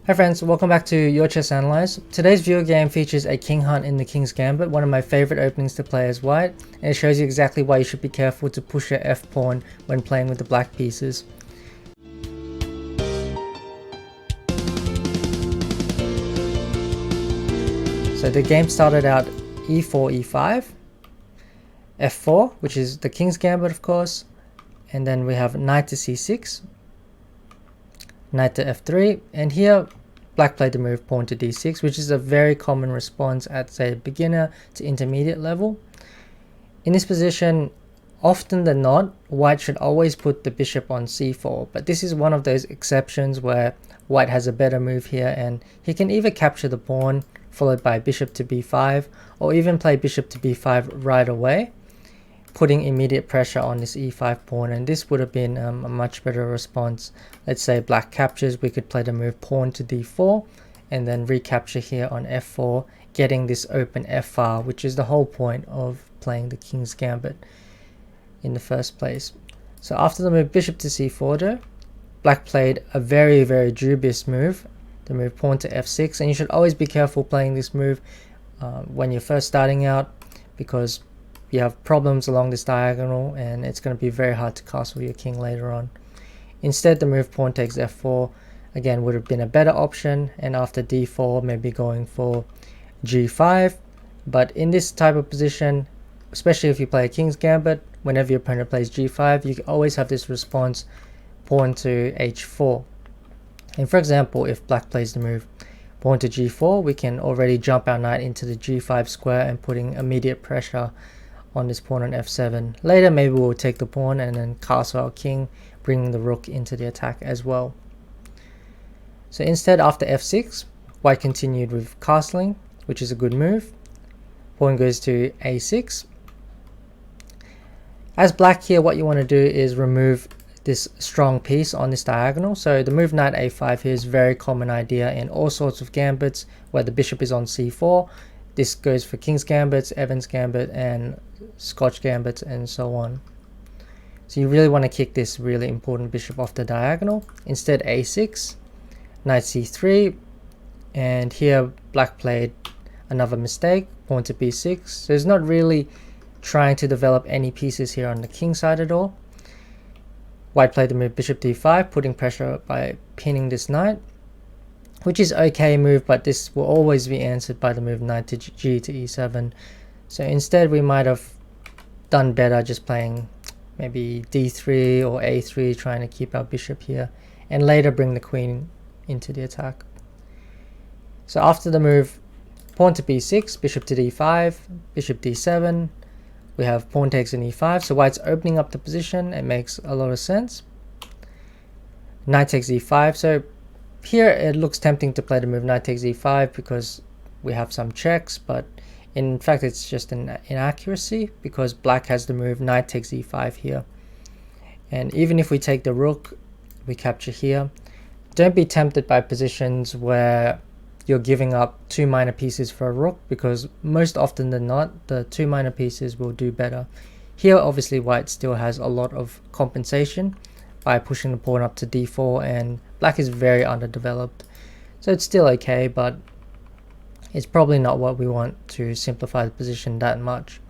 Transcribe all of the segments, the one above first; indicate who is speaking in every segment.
Speaker 1: Hi friends, welcome back to Your Chess Analyze. Today's video game features a king hunt in the King's Gambit, one of my favorite openings to play as white, and it shows you exactly why you should be careful to push your f pawn when playing with the black pieces. So the game started out e4, e5, f4, which is the King's Gambit of course, and then we have knight to c6, knight to f3, and here black played the move pawn to d6, which is a very common response at say beginner to intermediate level. In this position, often than not, white should always put the bishop on c4, but this is one of those exceptions where white has a better move here and he can either capture the pawn followed by bishop to b5 or even play bishop to b5 right away, putting immediate pressure on this e5 pawn, and this would have been a much better response. Let's say black captures, we could play the move pawn to d4 and then recapture here on f4, getting this open f-file, which is the whole point of playing the King's Gambit in the first place. So after the move bishop to c4 though, black played a very dubious move, the move pawn to f6, and you should always be careful playing this move when you're first starting out, because you have problems along this diagonal and it's going to be very hard to castle your king later on. Instead, the move pawn takes f4 again would have been a better option, and after d4 maybe going for g5. But in this type of position, especially if you play a King's Gambit, whenever your opponent plays g5, you always have this response pawn to h4. And for example, if black plays the move pawn to g4, we can already jump our knight into the g5 square and putting immediate pressure on this pawn on f7. Later maybe we'll take the pawn and then castle our king, bringing the rook into the attack as well. So instead, after f6, white continued with castling, which is a good move. Pawn goes to a6. As black here, what you want to do is remove this strong piece on this diagonal. So the move knight a5 here is a very common idea in all sorts of gambits where the bishop is on c4. This goes for King's Gambits, Evans Gambit, and Scotch Gambits, and so on. So you really want to kick this really important bishop off the diagonal. Instead, a6, knight c3, and here black played another mistake, pawn to b6. So it's not really trying to develop any pieces here on the king side at all. White played the move bishop d5, putting pressure by pinning this knight, which is okay move, but this will always be answered by the move knight to g to e7. So instead we might have done better just playing maybe d3 or a3, trying to keep our bishop here and later bring the queen into the attack. So after the move pawn to b6, bishop to d5, bishop d7, we have pawn takes an e5, so white's opening up the position. It makes a lot of sense. Knight takes e5, so here it looks tempting to play the move knight takes e5 because we have some checks, but in fact it's just an inaccuracy because black has the move knight takes e5 here. And even if we take the rook, we capture here. Don't be tempted by positions where you're giving up two minor pieces for a rook, because most often than not the two minor pieces will do better. Here obviously white still has a lot of compensation by pushing the pawn up to d4, and black is very underdeveloped, so it's still okay, but it's probably not what we want to simplify the position that much.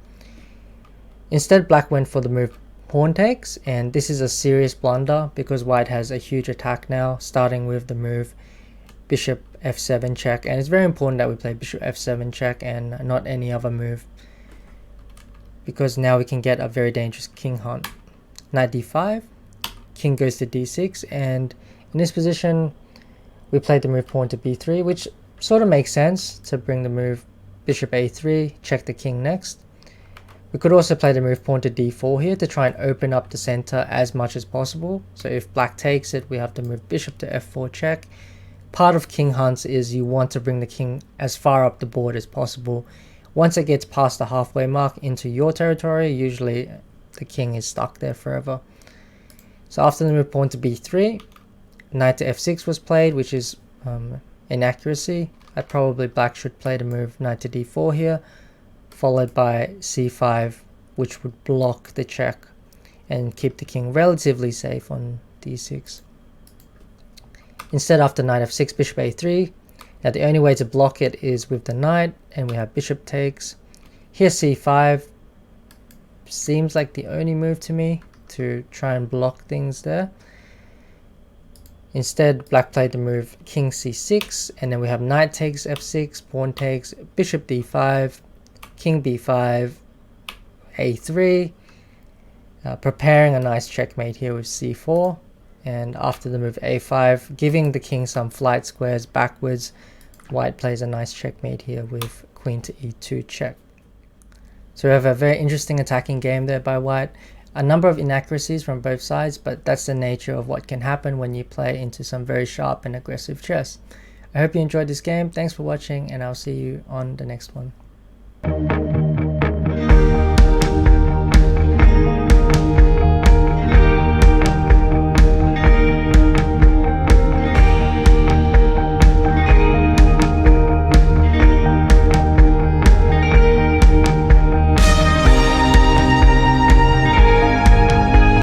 Speaker 1: Instead, black went for the move pawn takes, and this is a serious blunder because white has a huge attack now, starting with the move bishop f7 check, and it's very important that we play bishop f7 check and not any other move, because now we can get a very dangerous king hunt. Knight d5, king goes to d6, and in this position we played the move pawn to b3, which sort of makes sense to bring the move bishop a3, check the king next. We could also play the move pawn to d4 here to try and open up the center as much as possible. So if black takes it, we have to move bishop to f4 check. Part of king hunts is you want to bring the king as far up the board as possible. Once it gets past the halfway mark into your territory, usually the king is stuck there forever. So after the move pawn to b3, knight to f6 was played, which is inaccuracy. Probably black should play the move knight to d4 here, followed by c5, which would block the check and keep the king relatively safe on d6. Instead, after knight f6, bishop a3. Now the only way to block it is with the knight, and we have bishop takes. Here c5 seems like the only move to me to try and block things there. Instead, black played the move king c6, and then we have knight takes f6, pawn takes, bishop d5, king b5, a3, preparing a nice checkmate here with c4. And after the move a5, giving the king some flight squares backwards, white plays a nice checkmate here with queen to e2 check. So we have a very interesting attacking game there by white. A number of inaccuracies from both sides, but that's the nature of what can happen when you play into some very sharp and aggressive chess. I hope you enjoyed this game. Thanks for watching, and I'll see you on the next one.